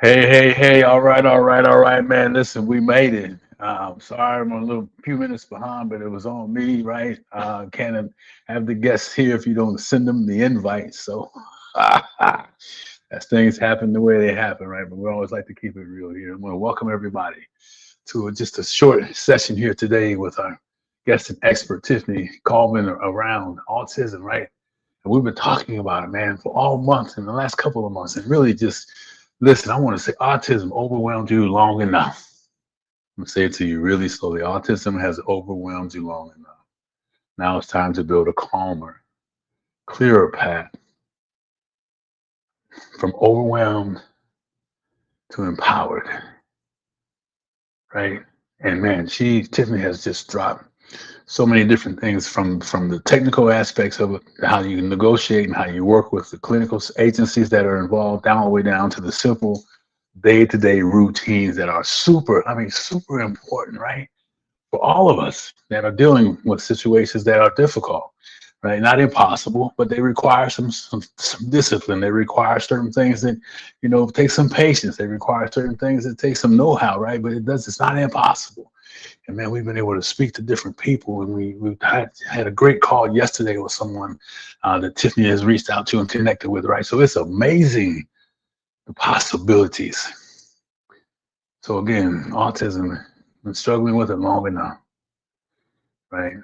Hey. All right, man. Listen, we made it. Sorry, I'm a little few minutes behind, but it was on me, right? Can't have the guests here if you don't send them the invite. So, as things happen the way they happen, right? But we always like to keep it real here. I want to welcome everybody to just a short session here today with our guest and expert, Tiffany Colvin, around autism, right? And we've been talking about it, man, for all month and the last couple of months. And really just listen, I want to say autism overwhelmed you long enough. I'm going to say it to you really slowly. Autism has overwhelmed you long enough. Now it's time to build a calmer, clearer path from overwhelmed to empowered, right? And man, Tiffany has just dropped so many different things from the technical aspects of it, how you negotiate and how you work with the clinical agencies that are involved, down all the way down to the simple day-to-day routines that are super important, right? For all of us that are dealing with situations that are difficult, right? Not impossible, but they require some discipline. They require certain things that, take some patience. They require certain things that take some know-how, right? But it's not impossible. And man, we've been able to speak to different people, and we had a great call yesterday with someone that Tiffany has reached out to and connected with, right? So it's amazing the possibilities. So again, autism, been struggling with it long enough, right?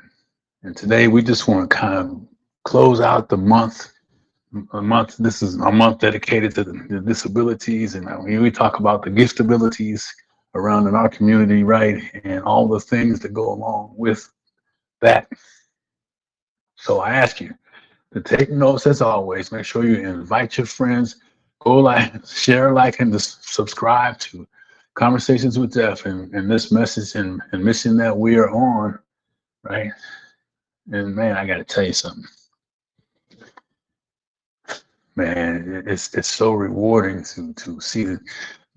And today we just want to kind of close out the month. A month. This is a month dedicated to the disabilities, and we talk about the gift abilities around in our community, right? And all the things that go along with that. So I ask you to take notes as always. Make sure you invite your friends. Go like, share, like, and just subscribe to Conversations with Geoff and this message and mission that we are on, right? And man, I got to tell you something, man. It's so rewarding to see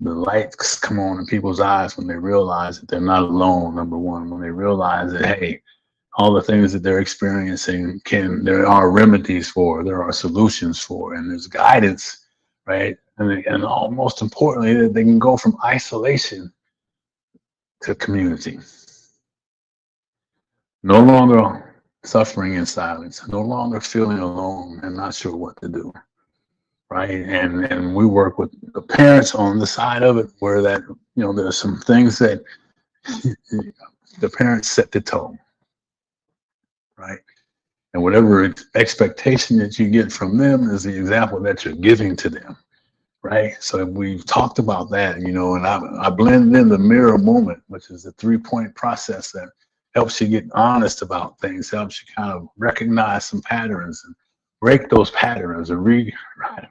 the lights come on in people's eyes when they realize that they're not alone. Number one, when they realize that hey, all the things that they're experiencing there are remedies for, there are solutions for, and there's guidance, right? And most importantly, that they can go from isolation to community, no longer suffering in silence, no longer feeling alone and not sure what to do, right? And we work with the parents on the side of it where that there's some things that the parents set the tone, right? And whatever expectation that you get from them is the example that you're giving to them, right? So we've talked about that, and I blend in the mirror moment, which is the 3-point process that helps you get honest about things, helps you kind of recognize some patterns and break those patterns and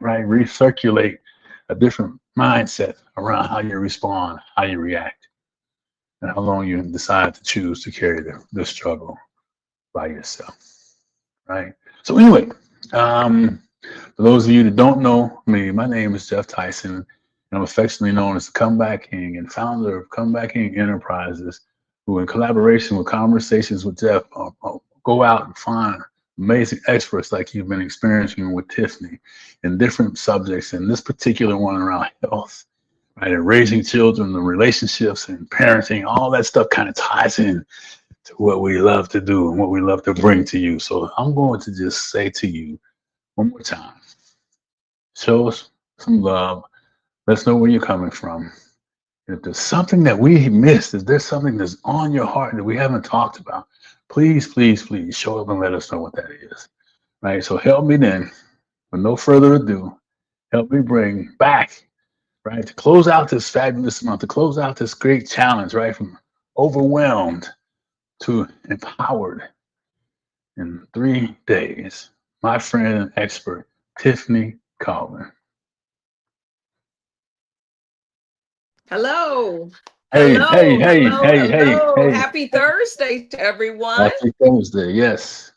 recirculate a different mindset around how you respond, how you react, and how long you decide to choose to carry the struggle by yourself, right? So anyway, for those of you that don't know me, my name is Geoff Tyson, and I'm affectionately known as the Comeback King and founder of Comeback King Enterprises, who, in collaboration with Conversations with Geoff, go out and find amazing experts like you've been experiencing with Tiffany in different subjects, and this particular one around health, right, and raising children, the relationships and parenting, all that stuff kind of ties in to what we love to do and what we love to bring to you. So I'm going to just say to you one more time, show us some love. Let us know where you're coming from. If there's something that we missed, if there's something that's on your heart that we haven't talked about, please show up and let us know what that is. Right? So help me then, with no further ado, help me bring back, right, to close out this fabulous month, to close out this great challenge, right, from overwhelmed to empowered in 3 days. My friend and expert, Tiffany Colvin. Hello. Hey. Happy Thursday to everyone. Happy Thursday. Yes.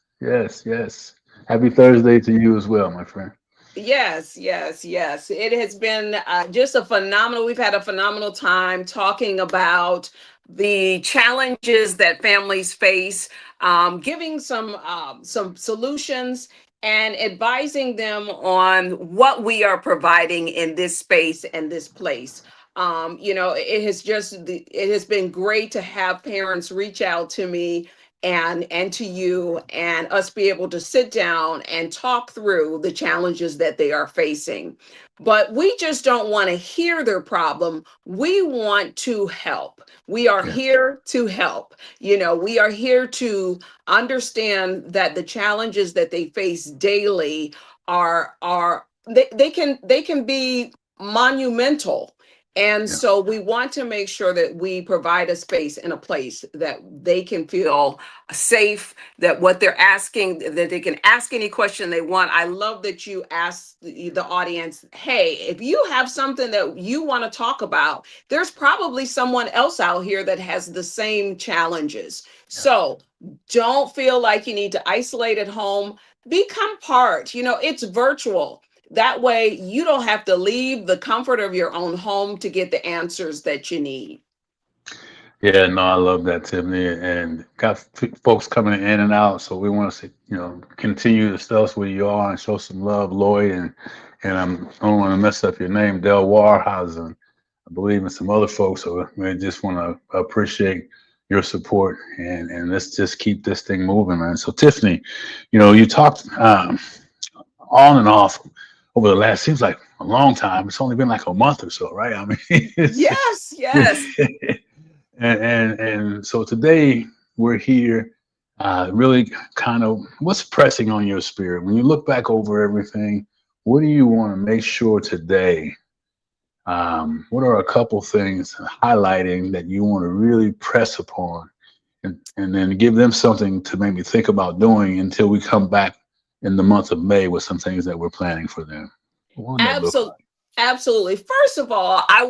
Happy Thursday to you as well, my friend. Yes. It has been just a phenomenal, we've had a phenomenal time talking about the challenges that families face, giving some solutions and advising them on what we are providing in this space and this place. It has been great to have parents reach out to me and to you, and us be able to sit down and talk through the challenges that they are facing. But we just don't want to hear their problem. We want to help. We are Yeah. here to help. We are here to understand that the challenges that they face daily they can be monumental. And Yeah. so we want to make sure that we provide a space and a place that they can feel safe, that what they're asking, that they can ask any question they want. I love that you asked the audience, hey, if you have something that you want to talk about, there's probably someone else out here that has the same challenges. Yeah. So don't feel like you need to isolate at home. Become part. It's virtual. That way, you don't have to leave the comfort of your own home to get the answers that you need. Yeah, no, I love that, Tiffany, and got folks coming in and out. So we want to see, continue to tell us where you are and show some love, Lloyd, I don't want to mess up your name, Del Warhausen, I believe, and some other folks. So we just want to appreciate your support, and let's just keep this thing moving, man. So Tiffany, you talked on and off over the last seems like a long time. It's only been like a month or so, right? I mean, it's Yes, yes. and so today we're here, really kind of what's pressing on your spirit when you look back over everything. What do you want to make sure today? What are a couple things highlighting that you want to really press upon, and then give them something to maybe think about doing until we come back in the month of May with some things that we're planning for them? What would that look Absolutely. like? Absolutely. First of all, I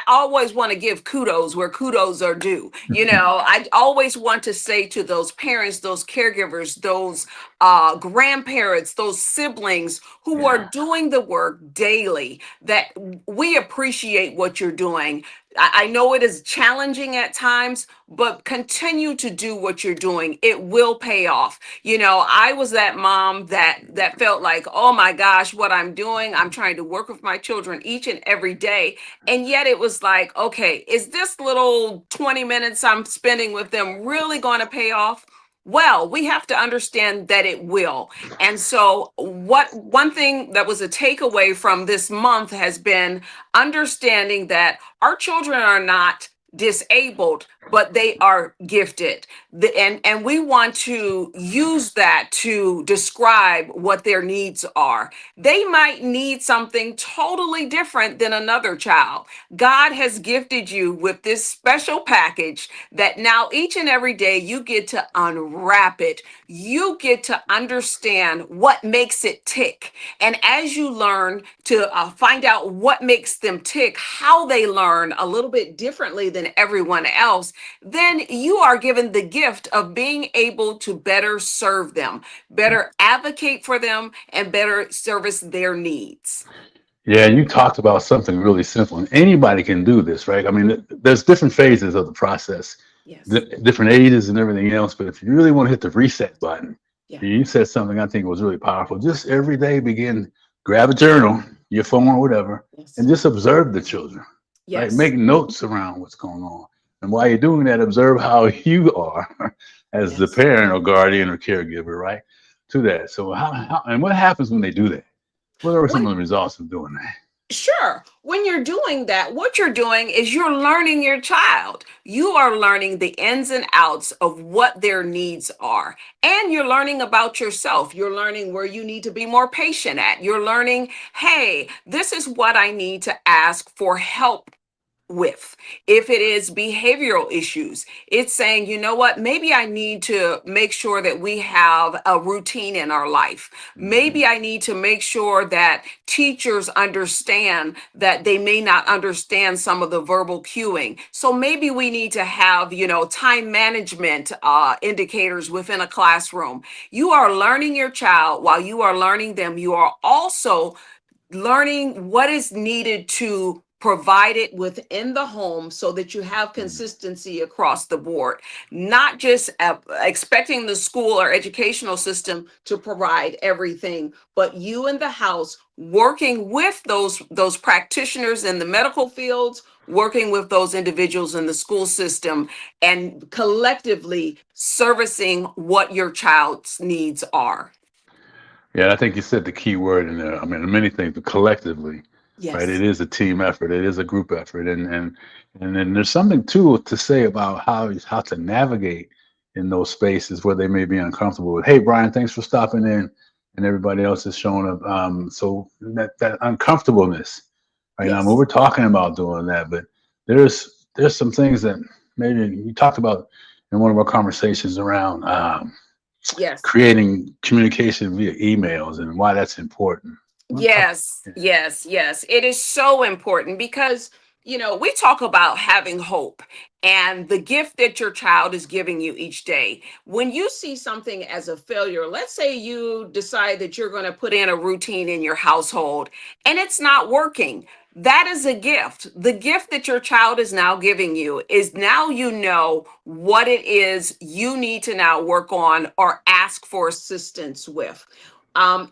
always want to give kudos where kudos are due. I always want to say to those parents, those caregivers, those grandparents, those siblings who are Yeah. doing the work daily, that we appreciate what you're doing. I know it is challenging at times, but continue to do what you're doing. It will pay off. I was that mom that felt like, oh my gosh, what I'm doing, I'm trying to work with my children each and every day. And yet it was like, okay, is this little 20 minutes I'm spending with them really going to pay off? Well, we have to understand that it will. And so, what one thing that was a takeaway from this month has been understanding that our children are not disabled, but they are gifted. And we want to use that to describe what their needs are. They might need something totally different than another child. God has gifted you with this special package that now each and every day you get to unwrap it. You get to understand what makes it tick. And as you learn to find out what makes them tick, how they learn a little bit differently than everyone else, then you are given the gift of being able to better serve them, better advocate for them, and better service their needs. Yeah, you talked about something really simple, and anybody can do this, right? I mean, there's different phases of the process, Yes. different ages and everything else. But if you really want to hit the reset button, Yeah. you said something I think was really powerful. Just every day begin, grab a journal, your phone or whatever, and Yes. just observe the children, right? Yes. Make notes around what's going on. And while you're doing that, observe how you are as the Yes. parent or guardian or caregiver, right? To that. So how and what happens when they do that? What are some When of the results of doing that? Sure. When you're doing that, what you're doing is you're learning your child. You are learning the ins and outs of what their needs are. And you're learning about yourself. You're learning where you need to be more patient at. You're learning, hey, this is what I need to ask for help with. If it is behavioral issues, it's saying, you know what, maybe I need to make sure that we have a routine in our life. Mhm. Maybe I need to make sure that teachers understand that they may not understand some of the verbal cueing. So maybe we need to have, time management indicators within a classroom. You are learning your child while you are learning them. You are also learning what is needed to provide it within the home so that you have Mm. consistency across the board, not just expecting the school or educational system to provide everything, but you in the house working with those practitioners in the medical fields, working with those individuals in the school system, and collectively servicing what your child's needs are. Yeah, I think you said the key word in there. I mean, many things, but collectively, right? It Yes. is a team effort. It is a group effort, and then there's something too to say about how to navigate in those spaces where they may be uncomfortable with. Hey, Brian, thanks for stopping in, and everybody else is showing up. So that uncomfortableness, right? Now, I mean, Yes. we're talking about doing that, but there's some things that maybe you talked about in one of our conversations around. Yes. Creating communication via emails and why that's important. Want to talk? Yes, yes, yes. It is so important because, we talk about having hope and the gift that your child is giving you each day. When you see something as a failure, let's say you decide that you're going to put in a routine in your household and it's not working. That is a gift. The gift that your child is now giving you is now you know what it is you need to now work on or ask for assistance with.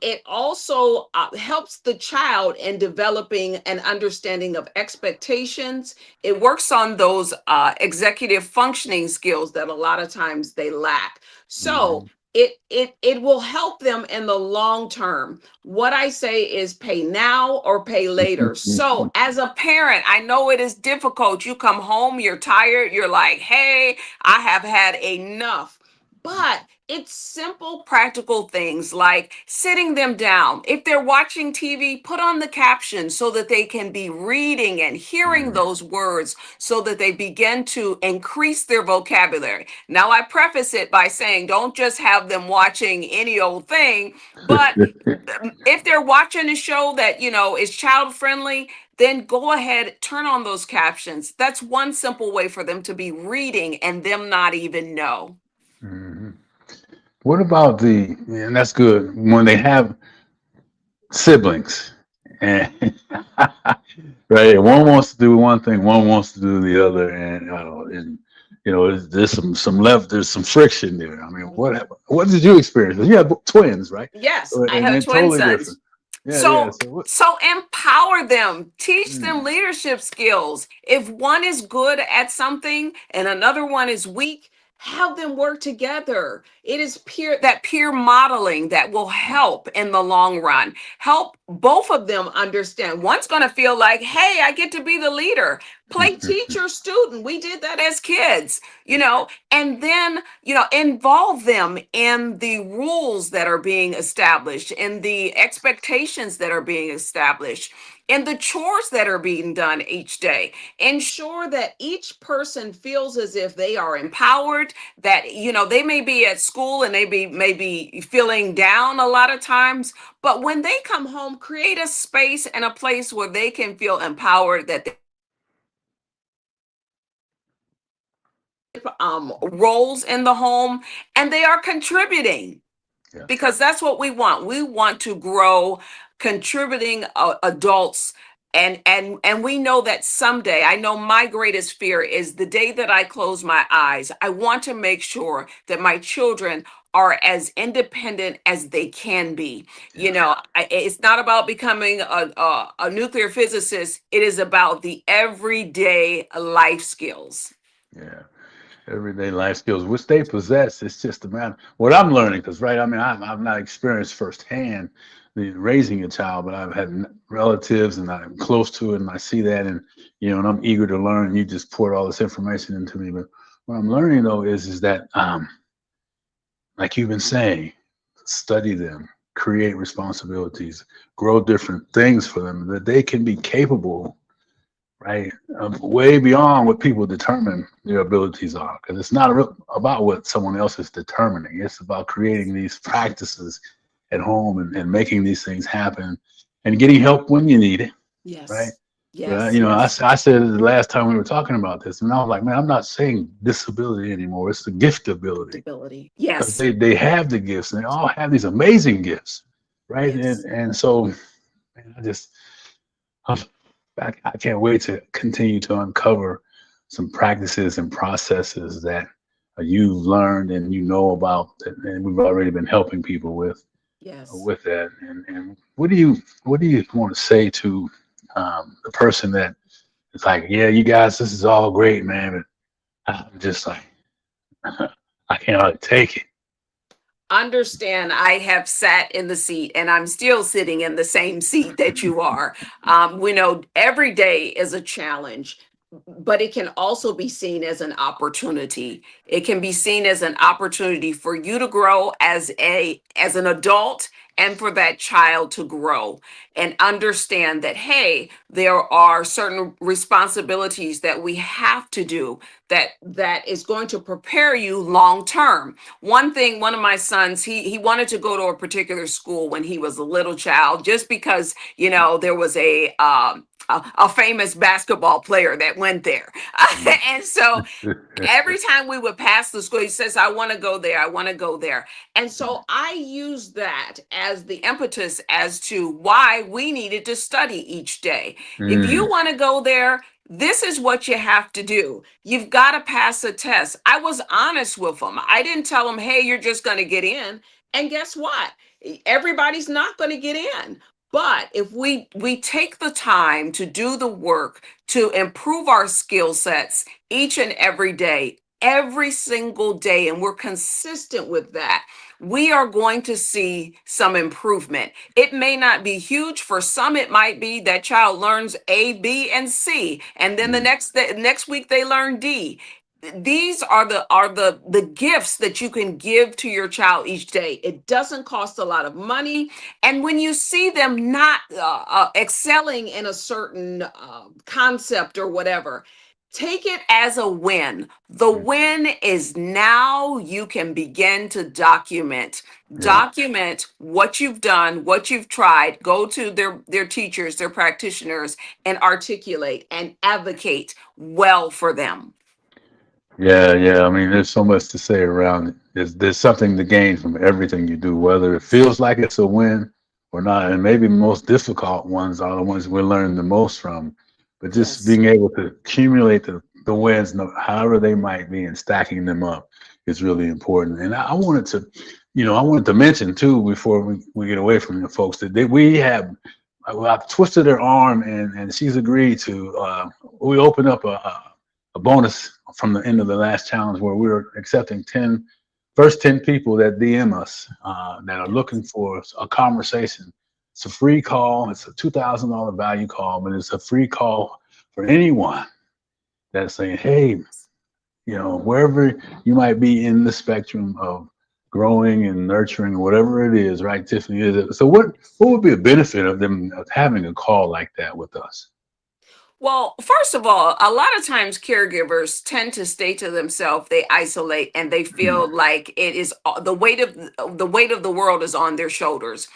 It also helps the child in developing an understanding of expectations. It works on those executive functioning skills that a lot of times they lack. So Mhm. it will help them in the long term. What I say is pay now or pay later. So as a parent, I know it is difficult. You come home, you're tired, you're like, hey, I have had enough. But it's simple, practical things like sitting them down. If they're watching TV, put on the captions so that they can be reading and hearing Mhm. those words so that they begin to increase their vocabulary. Now, I preface it by saying don't just have them watching any old thing, but if they're watching a show that, is child friendly, then go ahead, turn on those captions. That's one simple way for them to be reading and them not even know. Mhm. What about and that's good when they have siblings, and right, one wants to do one thing, one wants to do the other, and there's there's some friction there. I mean, what did you experience? You have twins, right? Yes, I And have they're twin totally sons. different. Yeah, yeah. So So what? so empower them, teach them Mm, leadership skills. If one is good at something and another one is weak, have them work together. It is peer modeling that will help in the long run. Help both of them understand. One's going to feel like, "Hey, I get to be the leader." Play teacher student. We did that as kids, and then, involve them in the rules that are being established, in the expectations that are being established, in the chores that are being done each day. Ensure that each person feels as if they are empowered, that, they may be at school and they may be feeling down a lot of times, but when they come home, create a space and a place where they can feel empowered, that roles in the home and they are contributing, yeah. because that's what we want. We want to grow contributing adults. And we know that someday, I know my greatest fear is the day that I close my eyes, I want to make sure that my children are as independent as they can be. It's not about becoming a nuclear physicist. It is about the everyday life skills. Yeah. Everyday life skills, which they possess. It's just a matter what I'm learning, because right, I mean, I've not experienced firsthand the raising a child, but I've had relatives and I'm close to it, and I see that, and and I'm eager to learn. And you just poured all this information into me, but what I'm learning though is that like you've been saying, study them, create responsibilities, grow different things for them that they can be capable, right? Way beyond what people determine their abilities are, because it's not about what someone else is determining. It's about creating these practices at home and making these things happen and getting help when you need it, right? Yes, But yes, yes. I said it the last time we were talking about this, and I was like, man, I'm not saying disability anymore. It's the gift ability, Stability. because Yes, they have the gifts and they all have these amazing gifts, right? yes. And so, man, I can't wait to continue to uncover some practices and processes that you've learned and you know about, and we've already been helping people Yes. with that. And what do you want to say to the person that it's like, yeah, you guys, this is all great, man, but I'm just like, I can't hardly take it. Understand, I have sat in the seat and I'm still sitting in the same seat that you are. We know every day is a challenge, but it can also be seen as an opportunity. It can be seen as an opportunity for you to grow as an adult, and for that child to grow and understand that, hey, there are certain responsibilities that we have to do that is going to prepare you long term. One thing, one of my sons, he wanted to go to a particular school when he was a little child, just because, there was a famous basketball player that went there. And so every time we would pass the school, he says, I want to go there. I want to go there. And so I used that as the impetus as to why we needed to study each day. If you Mm, want to go there, this is what you have to do. You've got to pass a test. I was honest with them. I didn't tell them, hey, you're just going to get in. And guess what? Everybody's not going to get in. But if we take the time to do the work to improve our skill sets each and every day, every single day, and we're consistent with that, we are going to see some improvement. It may not be huge. For some, it might be that child learns A, B, and C, and then mm, the next week they learn D. These are the gifts that you can give to your child each day. It doesn't cost a lot of money, and when you see them not excelling in a certain concept or whatever, take it as a win. The mm. win is now you can begin to Yeah. document what you've done, what you've tried. Go to their teachers, their practitioners, and articulate and advocate well for them. Yeah, yeah. I mean, there's so much to say around it. There's something to gain from everything you do, whether it feels like it's a win or not. And maybe the most difficult ones are the ones we're learning the most from. But just Yes. being able to accumulate the wins, however they might be, and stacking them up is really important. And I wanted to, I wanted to mention too before we get away from the folks that we have. Well, I've twisted her arm and she's agreed to. We open up a bonus from the end of the last challenge where we're accepting first 10 people that DM us that are looking Yes. for a conversation. It's a free call. It's a $2,000 value call, but it's a free call for anyone that's saying, hey, wherever you might be in the spectrum of growing and nurturing, whatever it is, right, Tiffany? Is it? So what would be a benefit of them of having a call like that with us? Well, first of all, a lot of times caregivers tend to stay to themselves. They isolate and they feel like it is the weight of the world is on their shoulders.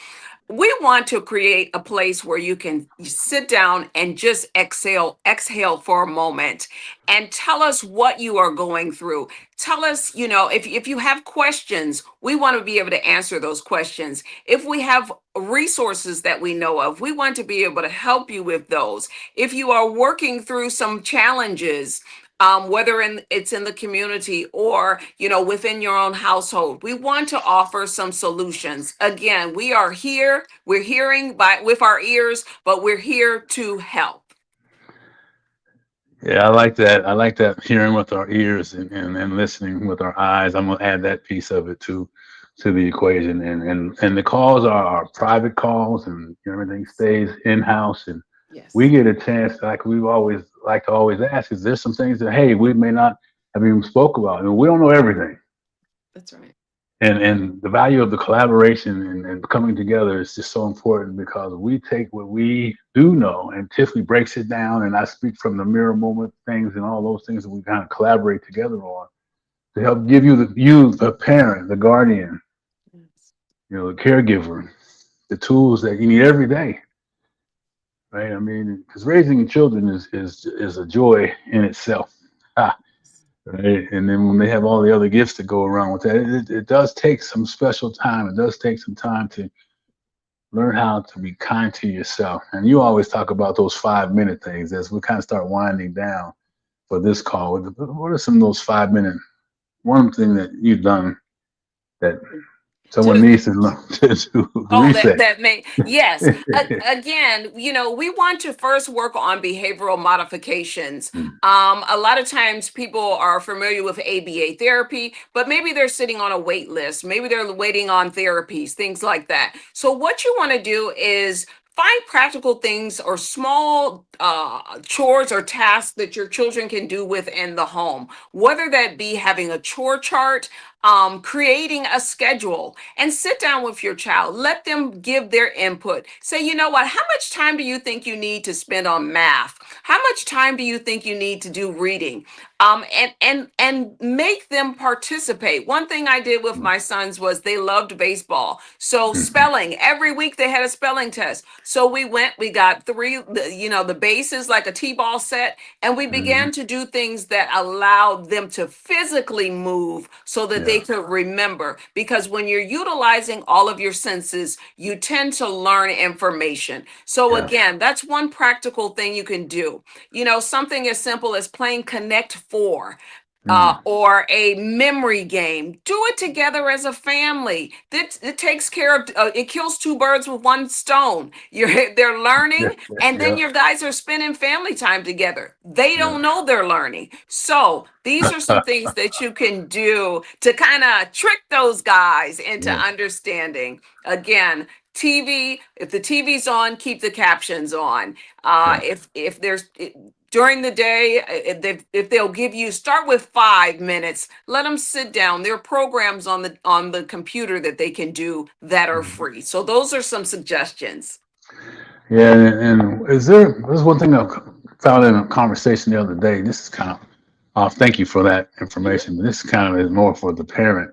We want to create a place where you can sit down and just exhale for a moment and tell us what you are going through. Tell us, if you have questions, we want to be able to answer those questions. If we have resources that we know of, we want to be able to help you with those. If you are working through some challenges, whether it's in the community or within your own household, we want to offer some solutions. Again, we are here. We're hearing by with our ears, but we're here to help. Yeah, I like that. I like that hearing with our ears and listening with our eyes. I'm gonna add that piece of it to the equation. And the calls are our private calls and everything stays in house and we Yes, get a chance, like we've always like to always ask, is there some things that hey, we may not have even spoke about? And we don't know everything. that's right. And the value of the collaboration and coming together is just so important because we take what we do know and Tiffany breaks it down and I speak from the mirror moment things and all those things that we kind of collaborate together on to help give the parent, the guardian, Yes. the caregiver, the tools that you need every day. Right? I mean, because raising children is a joy in itself. Ah, right? And then when they have all the other gifts that go around with that, it does take some special time. It does take some time to Learn how to be kind to yourself. And you always talk about those 5 minute things as we kind of start winding down for this call. What are some of those 5 minute, one thing that you've done that someone To needs to learn to Oh, that reset? that may yes. Again, we want to first work on behavioral modifications. A lot of times people are familiar with ABA therapy, but maybe they're sitting on a wait list. Maybe they're waiting on therapies, things like that. So what you want to do is find practical things or small chores or tasks that your children can do within the home, whether that be having a chore chart, creating a schedule, and sit down with your child. Let them give their input. Say, you know what? How much time do you think you need to spend on math? How much time do you think you need to do reading? And make them participate. One thing I did with my sons was they loved baseball. So spelling, every week they had a spelling test. So we got the bases like a T-ball set, and we began to do things that allowed them to physically move so that they Yeah, could remember. Because when you're utilizing all of your senses, you tend to learn information. So yeah. again, that's one practical thing you can do. Something as simple as playing Connect Four. Mm, Or a memory game. Do it together as a family. It takes care of. It kills two birds with one stone. They're yeah, learning, and then yeah, your guys are spending family time together. They yeah, don't know they're learning. So these are some things that you can do to kind of trick those guys into yeah. understanding. Again, TV. If the TV's on, keep the captions on. Yeah. If there's during the day, if they'll give you, start with 5 minutes, let them sit down. There are programs on the computer that they can do that are Mhm. free. So those are some suggestions. Yeah, and there's one thing I found in a conversation the other day. This is kind of thank you for that Mhm. information. But this kind of is more for the parent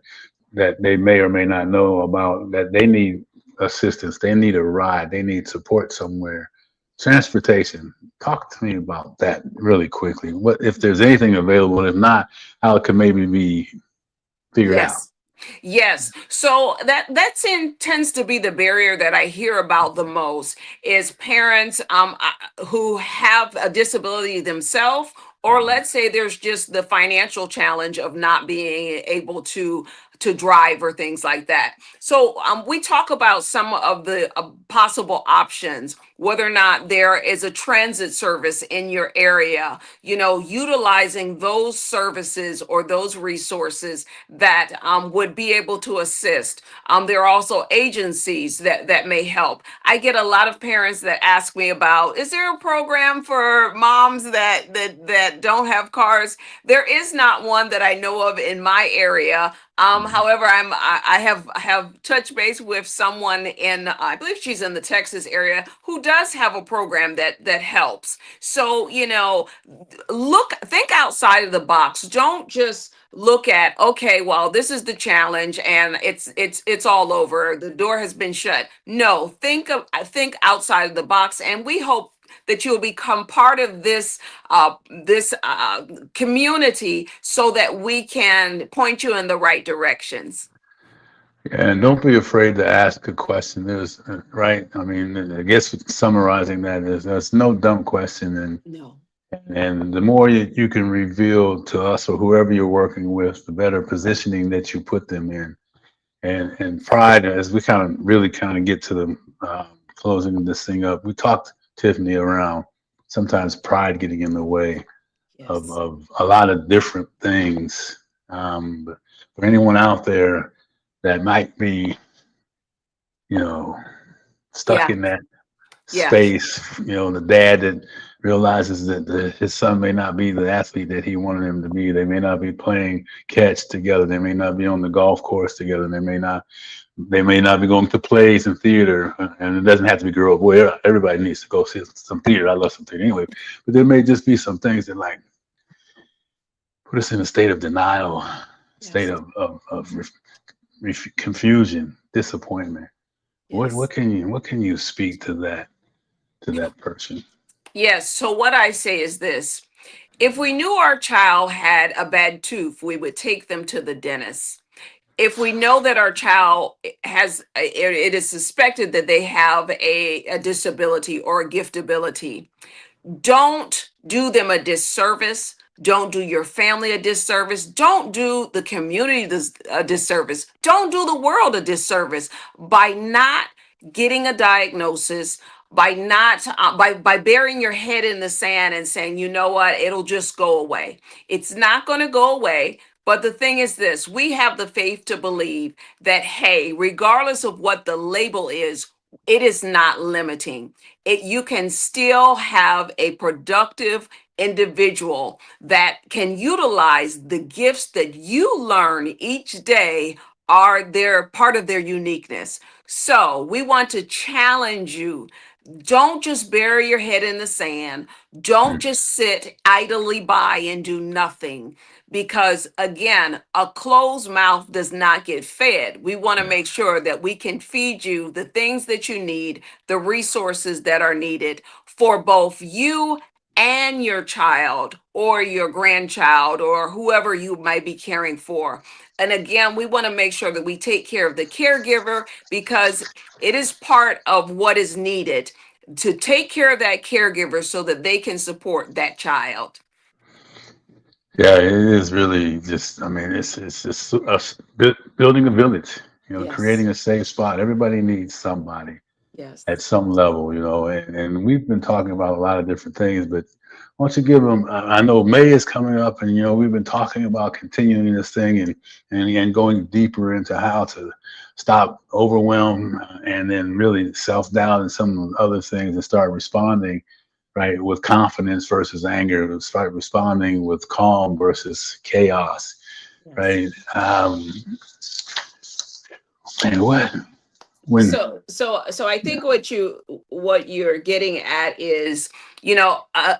that they may or may not know about that they need assistance, they need a ride, they need support somewhere. Transportation. Talk to me about that really quickly. What if there's anything available? If not, how it can maybe be figured out. Yes. Yes. So tends to be the barrier that I hear about the most is parents who have a disability themselves, or Mhm. let's say there's just the financial challenge of not being able to drive or things like that. So we talk about some of the possible options, whether or not there is a transit service in your area, utilizing those services or those resources that would be able to assist. There are also agencies that may help. I get a lot of parents that ask me about, is there a program for moms that don't have cars? There is not one that I know of in my area. However, I have touched base with someone in, I believe she's in the Texas area, who does have a program that helps. So think outside of the box. Don't just look at, okay, well, this is the challenge and it's all over, the door has been shut. No, think outside of the box, and we hope that you'll become part of this community so that we can point you in the right directions. And don't be afraid to ask a question. There's right. I mean, I guess summarizing that is there's no dumb question, No. and the more you can reveal to us or whoever you're working with, the better positioning that you put them in. And pride, as we kind of get to the closing this thing up, we talked Tiffany around sometimes pride getting in the way Yes. of a lot of different things. But for anyone out there that might be, you know, stuck Yeah. in that Yeah. space, the dad that realizes that his son may not be the athlete that he wanted him to be. They may not be playing catch together. They may not be on the golf course together. They may not be going to plays and theater. And it doesn't have to be girl or boy. Everybody needs to go see some theater. I love some theater anyway. But there may just be some things that like put us in a state of denial, state Yes. of confusion, disappointment. What Yes. can you speak to that person? Yes. So what I say is this. If we knew our child had a bad tooth, we would take them to the dentist. if we know that our child has, it is suspected that they have a disability or a giftability, don't do them a disservice. Don't do your family a disservice. Don't do the community a disservice. Don't do the world a disservice by not getting a diagnosis, by not by burying your head in the sand and saying, you know what, it'll just go away. It's not going to go away. But the thing is this, we have the faith to believe that, hey, regardless of what the label is, it is not limiting. You can still have a productive individual that can utilize the gifts that you learn each day, are their part of their uniqueness. So we want to challenge you. Don't just bury your head in the sand. Don't Mm. just sit idly by and do nothing. Because again, a closed mouth does not get fed. We want to Yeah. make sure that we can feed you the things that you need, the resources that are needed for both you and your child or your grandchild or whoever you might be caring for. And again, we want to make sure that we take care of the caregiver, because it is part of what is needed to take care of that caregiver so that they can support that child. Yeah, it is really just, I mean, it's just us building a village, Yes. creating a safe spot. Everybody needs somebody at Yes. some level, and we've been talking about a lot of different things, but why don't you give them, I know May is coming up, and, we've been talking about continuing this thing and going deeper into how to stop overwhelm, and then really self-doubt and some of the other things, and start responding, right, with confidence versus anger, start responding with calm versus chaos, Yes. right? And when, So I yeah, think what you're getting at is,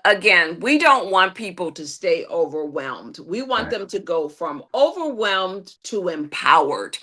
again, we don't want people to stay overwhelmed. We want right, them to go from overwhelmed to empowered.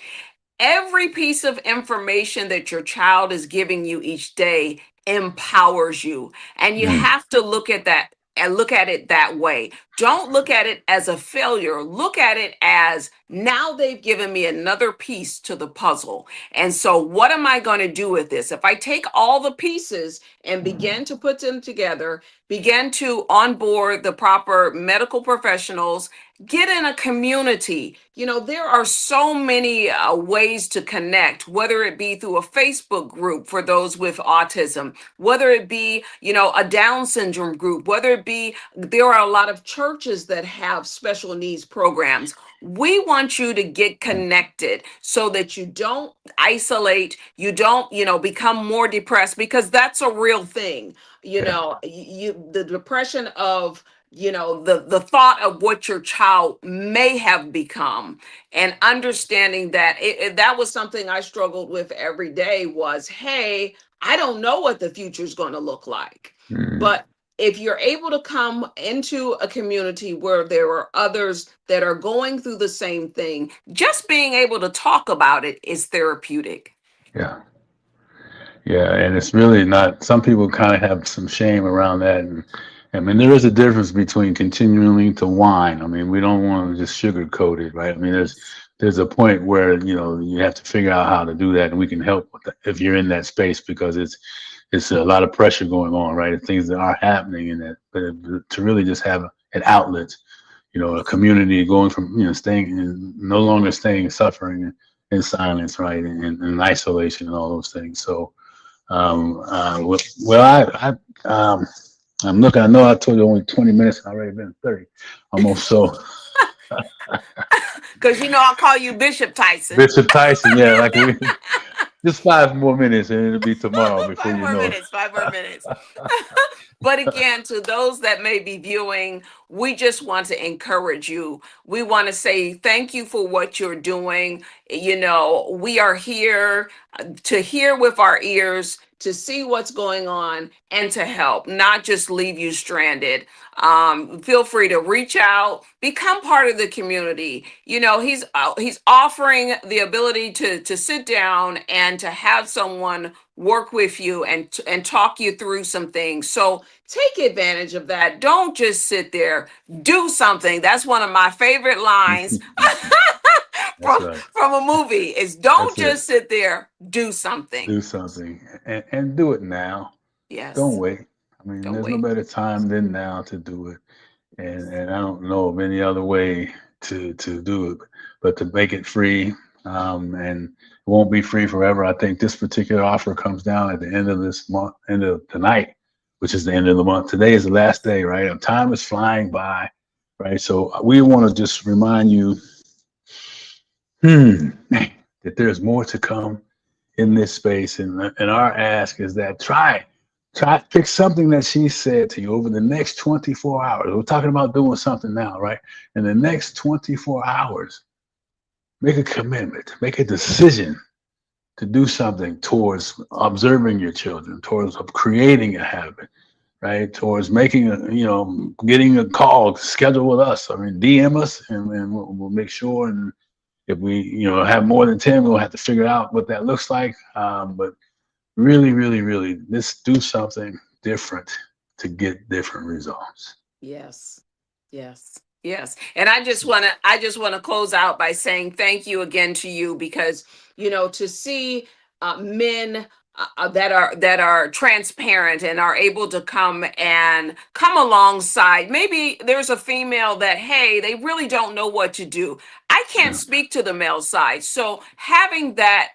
Every piece of information that your child is giving you each day empowers you. And you mm, have to look at that and look at it that way. Don't look at it as a failure. Look at it as, now they've given me another piece to the puzzle. And so, what am I going to do with this? If I take all the pieces and begin to put them together, begin to onboard the proper medical professionals, get in a community. There are so many ways to connect, whether it be through a Facebook group for those with autism, whether it be, a Down syndrome group, whether it be, there are a lot of churches that have special needs programs. We want you to get connected so that you don't isolate, you don't, become more depressed, because that's a real thing. yeah, The depression of, the thought of what your child may have become, and understanding that that was something I struggled with every day, was, hey, I don't know what the future is going to look like. mm, But if you're able to come into a community where there are others that are going through the same thing, just being able to talk about it is therapeutic. yeah. Yeah, and it's really not. Some people kind of have some shame around that, and I mean, there is a difference between continuing to whine. I mean, we don't want to just sugarcoat it, right? I mean, Yes. there's a point where you have to figure out how to do that, and we can help with that if you're in that space, because it's a lot of pressure going on, right? And things that are happening in that, but to really just have an outlet, a Yes. community going from staying, no longer staying suffering in silence, right, and in isolation and all those things. So. Well, I'm looking. I know I told you only 20 minutes. Already been 30, almost. So, Because I'll call you Bishop Tyson. Bishop Tyson, yeah, like we just 5 more minutes, and it'll be tomorrow before Five you more know it. minutes, 5 more minutes. But again, to those that may be viewing, we just want to encourage you. We want to say thank you for what you're doing. We are here to hear with our ears, to see what's going on, and to help, not just leave you stranded. Feel free to reach out, become part of the community. He's offering the ability to sit down and to have someone work with you and talk you through some things. So take advantage of that. Don't just sit there. Do something. That's one of my favorite lines. That's right. from a movie is don't That's it. just sit there, do something. Do something and do it now. Don't Yes, wait. I mean, don't there's no wait. better time than now to do it. And I don't know of any other way to do it, but to make it free. And it won't be free forever. I think this particular offer comes down at the end of this month, end of tonight, which is the end of the month. Today is the last day, right? And time is flying by, right? So we want to just remind you that there's more to come in this space. And our ask is that try pick something that she said to you over the next 24 hours. We're talking about doing something now, right? In the next 24 hours, make a commitment, make a decision to do something towards observing your children, towards creating a habit, right? Towards making getting a call, schedule with us. I mean, DM us and we'll make sure. And if we, have more than 10, we'll have to figure out what that looks like. But really, really, really, let's do something different to get different results. Yes. Yes. Yes. And I just want to close out by saying thank you again to you because, to see men that are transparent and are able to come alongside. Maybe there's a female that, hey, they really don't know what to do. I can't Yeah. speak to the male side. So having that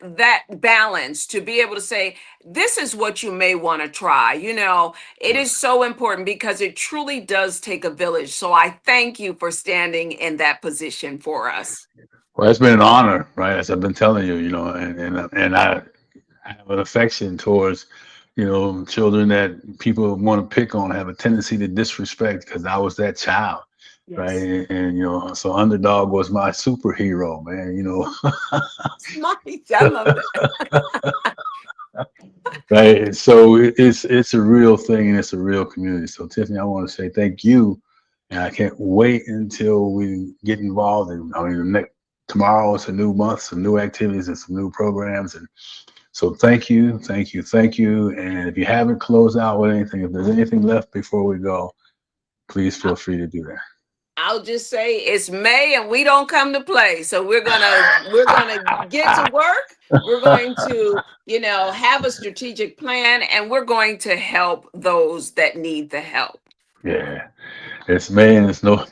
balance to be able to say, this is what you may want to try, it is so important because it truly does take a village. So I thank you for standing in that position for us. Well, it's been an honor, right? As I've been telling you, and I have an affection towards, children that people want to pick on, have a tendency to disrespect because I was that child, right? Yes. So Underdog was my superhero, man. Nice. I love that. Right. So it's a real thing and it's a real community. So Tiffany, I want to say thank you, and I can't wait until we get involved. Tomorrow it's a new month, some new activities and some new programs, and so thank you, thank you, thank you. And if you haven't closed out with anything, if there's anything left before we go, please feel free to do I'll just say it's May and we don't come to play. So we're gonna get to work. We're going that. to, have a strategic plan and we're going to help those that need the help. Yeah, it's man, it's no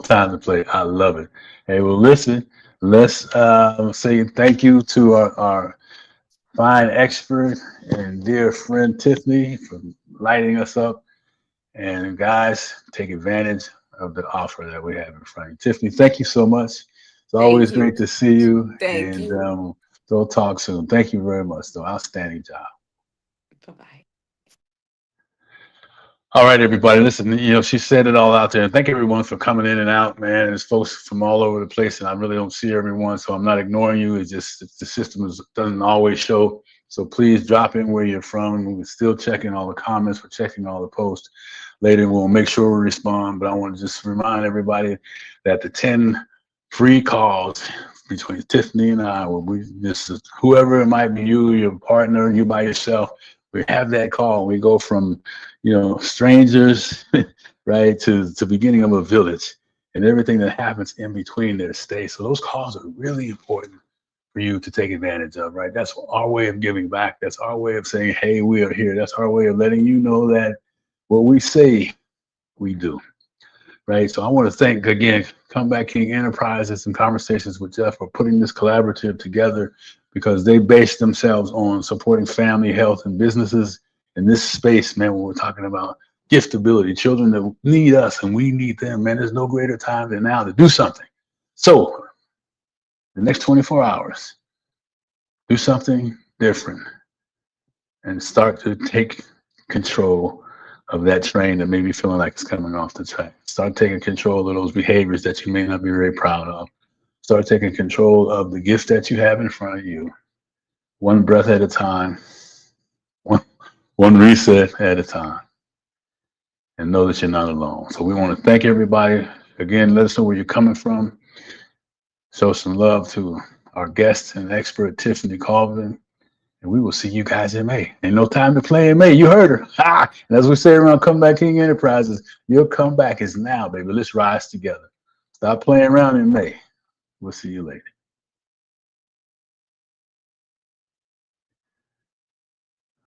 time to play. I love it. Hey, well, listen, let's say thank you to our fine expert and dear friend Tiffany for lighting us up. And guys, take advantage of the offer that we have in front of you. Tiffany, thank you so much. It's Thank always you. great to see you. Thank And you. we'll talk soon. Thank you very much, though. Outstanding job. Bye-bye. All right, everybody. Listen, she said it all out there. And thank everyone for coming in and out, man. There's folks from all over the place, and I really don't see everyone, so I'm not ignoring you. It's just the system doesn't always show. So please drop in where you're from. We're still checking all the comments. We're checking all the posts. Later, we'll make sure we respond. But I want to just remind everybody that the 10 free calls between Tiffany and I, whoever it might be, you, your partner, you by yourself, we have that call. We go from strangers, right, to the beginning of a village, and everything that happens in between there stays. So those calls are really important for you to take advantage of, right? That's our way of giving back. That's our way of saying, hey, we are here. That's our way of letting you know that what we say, we do, right? So I want to thank, again, Comeback King Enterprises and Conversations with Geoff for putting this collaborative together because they base themselves on supporting family, health, and businesses in this space, man, when we're talking about giftability, children that need us and we need them, man, there's no greater time than now to do something. So the next 24 hours, do something different and start to take control of that train that may be feeling like it's coming off the track. Start taking control of those behaviors that you may not be very proud of. Start taking control of the gift that you have in front of you, one breath at a time, one reset at a time, and know that you're not alone. So we want to thank everybody. Again, let us know where you're coming from. Show some love to our guest and expert, Tiffany Colvin. And we will see you guys in May. Ain't no time to play in May. You heard her. Ha! And as we say around Comeback King Enterprises, your comeback is now, baby. Let's rise together. Stop playing around in May. We'll see you later.